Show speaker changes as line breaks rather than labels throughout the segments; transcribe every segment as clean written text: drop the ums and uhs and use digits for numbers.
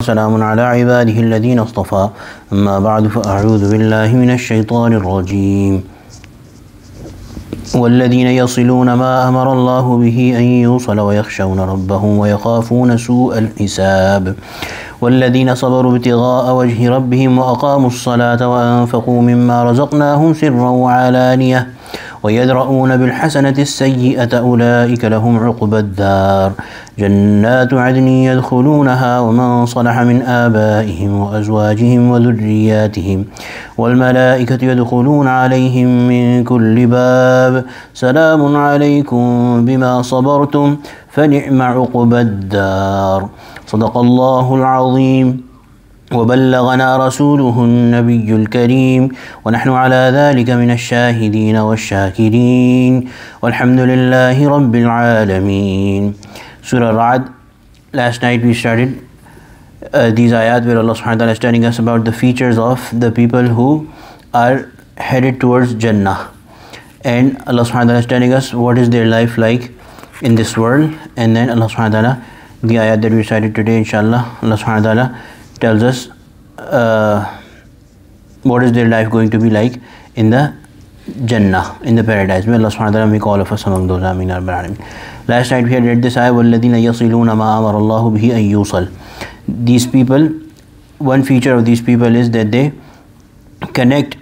وسلام على عباده الذين اصطفى أما بعد فأعوذ بالله من الشيطان الرجيم والذين يصلون ما أمر الله به أن يوصل ويخشون ربهم ويخافون سوء الحساب والذين صبروا ابتغاء وجه ربهم وأقاموا الصلاة وأنفقوا مما رزقناهم سرا وعلانية ويدرؤون بالحسنة السيئة أولئك لهم عقبى الدار جنات عدن يدخلونها ومن صلح من آبائهم وأزواجهم وذرياتهم والملائكة يدخلون عليهم من كل باب سلام عليكم بما صبرتم فنعم عقبى الدار صدق الله العظيم وبلغنا رسوله النبي الكريم ونحن على ذلك من الشاهدين والشاكرين والحمد لله رب العالمين. Surah Ra'd. Last night we started these ayat where Allah subhanahu wa ta'ala is telling us about the features of the people who are headed towards Jannah, and Allah subhanahu wa ta'ala is telling us what is their life like in this world. And then Allah subhanahu wa ta'ala, the ayat that we recited today, inshallah, Allah subhanahu wa ta'ala tells us what is their life going to be like in the Jannah, in the paradise. May Allah subhanahu wa ta'ala make all of us among those. Ameen. Last night we had read this ayah, وَالَّذِينَ يَصِلُونَ مَا أَمَرَ اللَّهُ بِهِ أَن يُوصَلْ. These people, one feature of these people is that they connect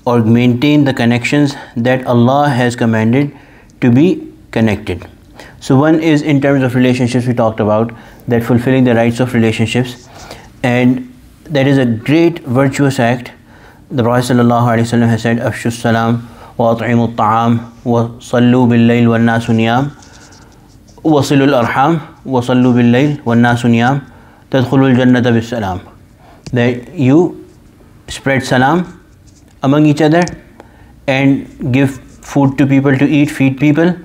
or maintain the connections that Allah has commanded to be connected. So one is in terms of relationships, we talked about that fulfilling the rights of relationships, and that is a great virtuous act. The Prophet ﷺ has said, Afshu salam wa at'imu ta'am wa sallu bil layl wa nasu niyam wa silul arham wa sallu bil layl wa nasu niyam tadkhulul jannata bis salam. That you spread salam among each other and give food to people to eat, feed people,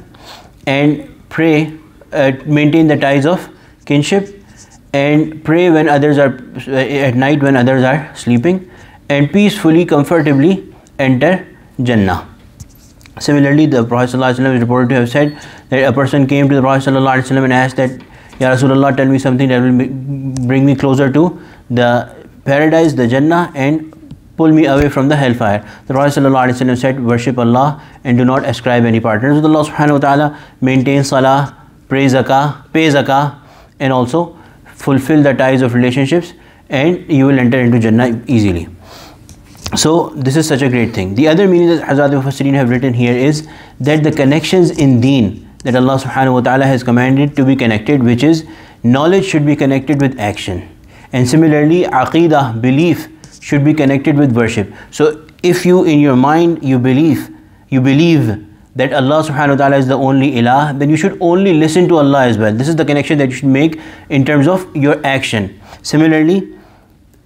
and pray, maintain the ties of kinship, and pray when others are at night, when others are sleeping, and peacefully, comfortably enter Jannah. Similarly, the Prophet ﷺ is reported to have said that a person came to the Prophet ﷺ and asked that, Ya Rasulullah, tell me something that will bring me closer to the paradise, the Jannah, and pull me away from the hellfire. The Prophet ﷺ said, worship Allah and do not ascribe any partners with Allah subhanahu wa ta'ala, maintain salah, pay zakah, and also fulfill the ties of relationships, and you will enter into Jannah easily. So this is such a great thing. The other meaning that Hazrat Mufassirin have written here is that the connections in deen that Allah subhanahu wa ta'ala has commanded to be connected, which is knowledge, should be connected with action, and similarly aqidah, belief, should be connected with worship. So if you in your mind you believe that Allah subhanahu wa ta'ala is the only ilah, then you should only listen to Allah as well. This is the connection that you should make in terms of your action. Similarly,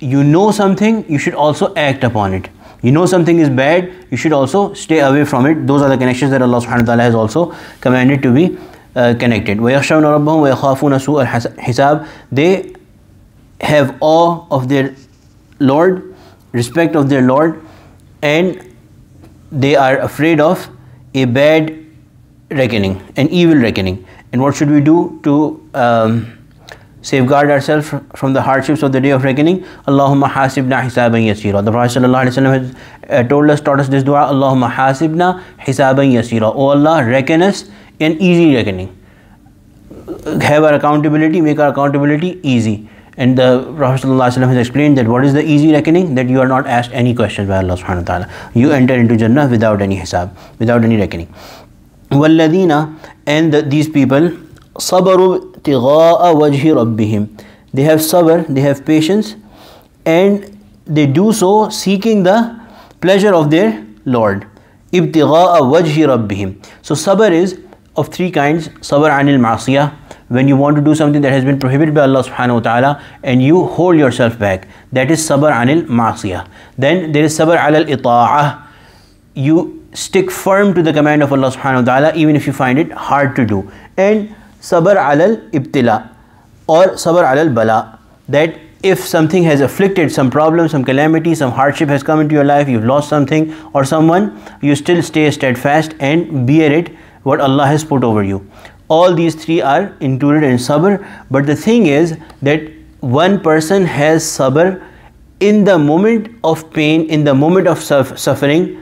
you know something, you should also act upon it. You know something is bad, you should also stay away from it. Those are the connections that Allah subhanahu wa ta'ala has also commanded to be connected. وَيَخْشَوْنَ رَبَّهُمْ وَيَخَافُونَ سُوءَ الْحِسَابِ. They have awe of their Lord, respect of their Lord, and they are afraid of a bad reckoning, an evil reckoning. And what should we do to safeguard ourselves from the hardships of the day of reckoning? Allahumma hasibna hisaban yasira. The Prophet ﷺ has taught us this dua, Allahumma hasibna hisaban yasira. Oh Allah, reckon us an easy reckoning. Have our accountability, make our accountability easy. And the Prophet ﷺ has explained that what is the easy reckoning? That you are not asked any questions by Allah subhanahu wa ta'ala. You enter into Jannah without any hisab, without any reckoning. وَالَّذِينَ, and these people, صَبَرُوا ابْتِغَاءَ وَجْهِ رَبِّهِمْ. They have sabr, they have patience, and they do so seeking the pleasure of their Lord. ابْتِغَاءَ وَجْهِ رَبِّهِمْ. So sabr is of three kinds. Sabr anil ma'asiyah, when you want to do something that has been prohibited by Allah subhanahu wa ta'ala and you hold yourself back, that is sabr anil ma'asiyah. Then there is sabr alal ita'ah, you stick firm to the command of Allah subhanahu wa ta'ala even if you find it hard to do. And sabr alal ibtila, or sabr alal bala, that if something has afflicted, some problem, some calamity, some hardship has come into your life, you've lost something or someone, you still stay steadfast and bear it, what Allah has put over you. All these three are included in sabr, but the thing is that one person has sabr in the moment of pain, in the moment of suffering,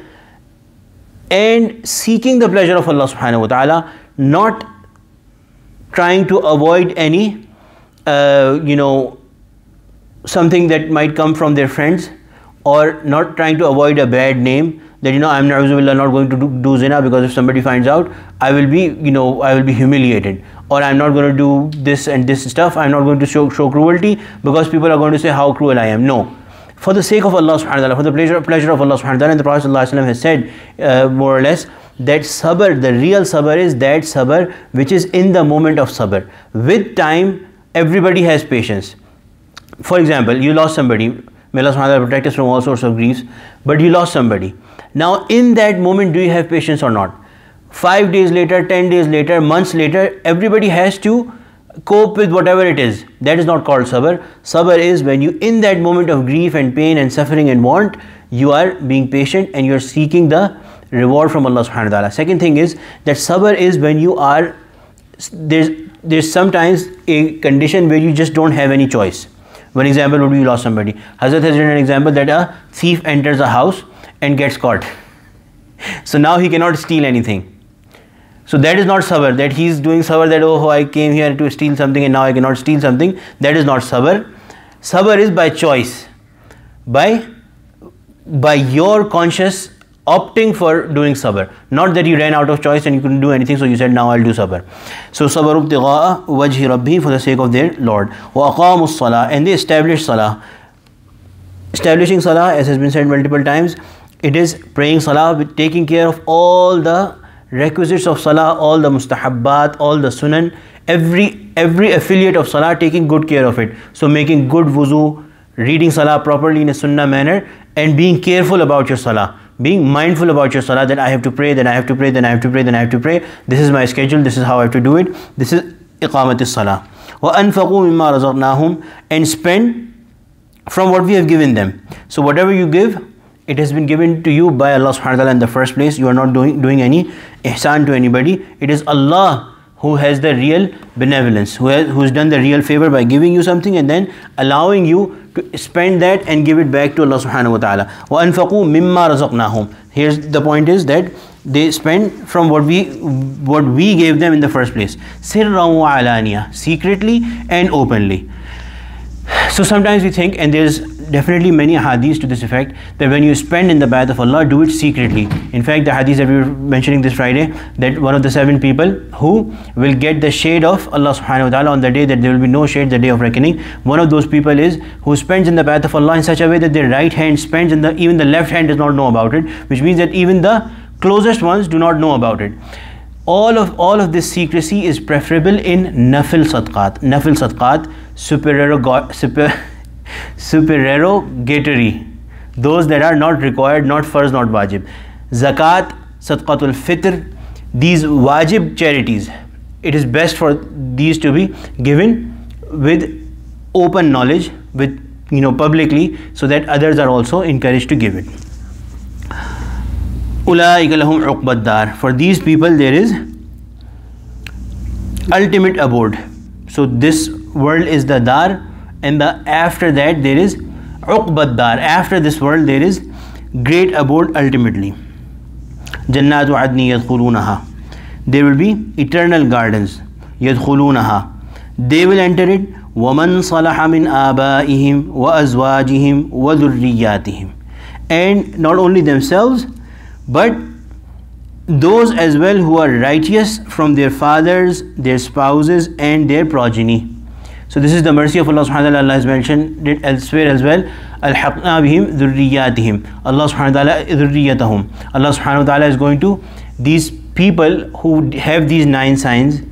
and seeking the pleasure of Allah subhanahu wa ta'ala, not trying to avoid any something that might come from their friends, or not trying to avoid a bad name, that I'm na'uzubillah not going to do zina, because if somebody finds out, I will be humiliated, or I'm not going to do this and this stuff, I'm not going to show cruelty, because people are going to say how cruel I am. No, for the sake of Allah subhanahu wa ta'ala, for the pleasure of Allah subhanahu wa ta'ala. And the Prophet sallallahu alaihi wasallam has said more or less that sabr, the real sabr, is that sabr which is in the moment of sabr. With time, everybody has patience. For example, you lost somebody, may Allah subhanahu wa ta'ala protect us from all sorts of griefs, but you lost somebody. Now in that moment, do you have patience or not? 5 days later, 10 days later, months later, everybody has to cope with whatever it is. That is not called sabr. Sabr is when you, in that moment of grief and pain and suffering and want, you are being patient and you are seeking the reward from Allah subhanahu wa ta'ala. Second thing is that sabr is when you are, there's sometimes a condition where you just don't have any choice. One example would be you lost somebody. Hazrat has written an example that a thief enters a house and gets caught. So now he cannot steal anything. So that is not sabr, that he is doing sabr, that oh, I came here to steal something and now I cannot steal something. That is not sabr. Sabr is by choice, by your conscious opting for doing sabr. Not that you ran out of choice and you couldn't do anything, so you said now I'll do sabr. So sabr ibtigha'a wajhi rabbi, for the sake of their Lord. Wa aqamus salah, and they established salah. Establishing salah, as has been said multiple times, it is praying salah with taking care of all the requisites of salah, all the mustahabbat, all the sunan, every affiliate of salah, taking good care of it. So making good wuzu, reading salah properly in a sunnah manner, and being careful about your salah, being mindful about your salah, that I have to pray, then I have to pray, then I have to pray, then I have to pray. This is my schedule, this is how I have to do it. This is iqamat as-salah. Wa anfaqu mimma razaqnahum, and spend from what we have given them. So whatever you give, it has been given to you by Allah subhanahu wa ta'ala in the first place. You are not doing any ihsan to anybody. It is Allah who has the real benevolence, who's done the real favor by giving you something and then allowing you to spend that and give it back to Allah subhanahu wa ta'ala. Wa anfaqu mimma razaqnahum. Here's the point, is that they spend from what we gave them in the first place. Sirran wa alaniya, secretly and openly. So sometimes we think, and there's definitely many hadiths to this effect, that when you spend in the path of Allah, do it secretly. In fact, the hadith that we were mentioning this Friday, that one of the 7 people who will get the shade of Allah subhanahu wa ta'ala on the day that there will be no shade, the day of reckoning, one of those people is who spends in the path of Allah in such a way that their right hand spends and even the left hand does not know about it, which means that even the closest ones do not know about it. All of this secrecy is preferable in nafil sadqat. Nafil sadqat, supererogatory, those that are not required, not farz, not wajib. Zakat, sadqatul fitr, these wajib charities, it is best for these to be given with open knowledge, with publicly, so that others are also encouraged to give it. Ulaika lahum uqbad dar, for these people there is ultimate abode. So this world is the dar, and after that there is uqbad dar, after this world there is great abode ultimately. Jannatu adni yadkhulunaha, there will be eternal gardens. Yadkhulunaha, they will enter it. Waman salaha min abaihim wa azwajihim wa dhurriyyatihim, and not only themselves but those as well who are righteous from their fathers, their spouses and their progeny. So this is the mercy of Allah subhanahu wa ta'ala. Allah has mentioned it elsewhere as well. Alhaqna bihim dhurriyyatihim, Allah subhanahu wa ta'ala dhurriyyatahum. Allah subhanahu wa ta'ala is going to, these people who have these 9 signs,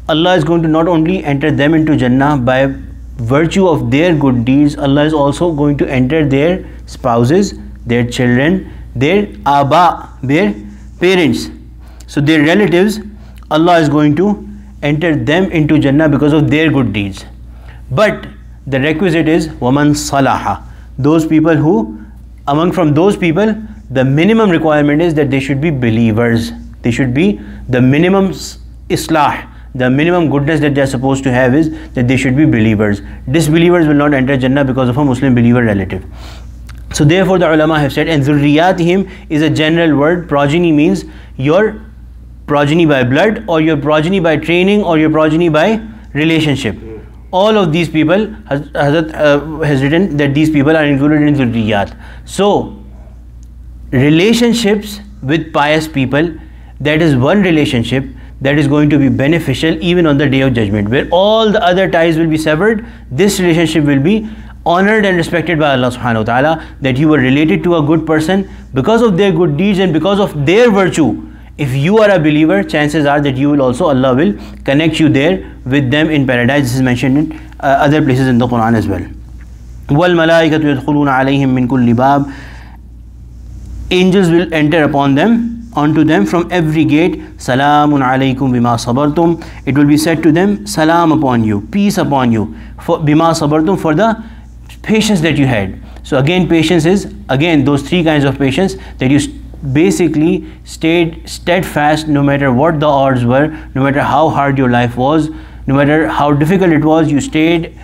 Allah is going to not only enter them into Jannah by virtue of their good deeds, Allah is also going to enter their spouses, their children, their aba, their parents, so their relatives. Allah is going to enter them into Jannah because of their good deeds. But the requisite is waman salaha, those people who, from those people, the minimum requirement is that they should be believers. They should be the minimum islah, the minimum goodness that they are supposed to have is that they should be believers. Disbelievers will not enter Jannah because of a Muslim believer relative. So therefore the ulama have said, and zurriyatihim is a general word. Progeny means your progeny by blood, or your progeny by training, or your progeny by relationship. All of these people, Hazrat has written that these people are included in zurriyat. So relationships with pious people, that is one relationship that is going to be beneficial even on the day of judgment, where all the other ties will be severed. This relationship will be honored and respected by Allah subhanahu wa ta'ala, that you were related to a good person because of their good deeds and because of their virtue. If you are a believer, chances are that you will also, Allah will connect you there with them in paradise. This is mentioned in other places in the Quran as well. وَالْمَلَائِكَةُ يَدْخُلُونَ عَلَيْهِمْ مِنْ كُلِّ بَابٍ. Angels will enter upon them, onto them from every gate. Salamun alaykum bima sabartum. It will be said to them, salam upon you, peace upon you, for bima sabartum, for the patience that you had. So again, patience is again those three kinds of patience, that you basically stayed steadfast no matter what the odds were, no matter how hard your life was, no matter how difficult it was, you stayed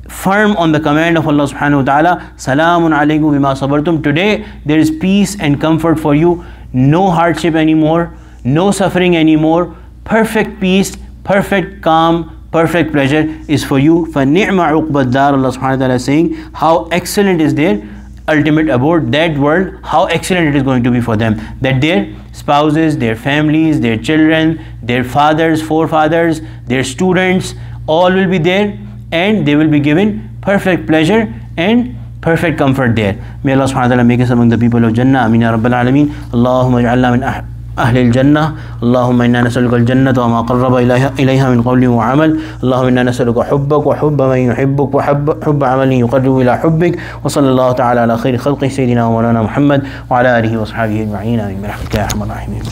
firm on the command of Allah subhanahu wa ta'ala. Salamun alaykum bima sabartum. Today there is peace and comfort for you, no hardship anymore, no suffering anymore, perfect peace, perfect calm, perfect pleasure is for you. فَنِعْمَ عُقْبَ الدَّارِ. Allah subhanahu wa ta'ala is saying how excellent is their ultimate abode, that world, how excellent it is going to be for them, that their spouses, their families, their children, their fathers, forefathers, their students, all will be there, and they will be given perfect pleasure and perfect comfort there. May Allah subhanahu wa ta'ala make us among the people of Jannah. Ameen ya Rabbal Alameen. Allahumma ij'alna min ahli al-Jannah. Allahumma inna nas'aluka al-Jannata wa ma qarraba ilayha min qawlin wa amal. Allahumma inna nas'aluka hubbak wa hubba man yuhibbuk wa hubba amalin yuqarribu ila hubbik. Wa sallallahu ta'ala ala khayri khalqi sayyidina wa mawlana Muhammad wa ala alihi wa sahbihi ajma'in. Amin bi rahmatika ya arhamar rahimin.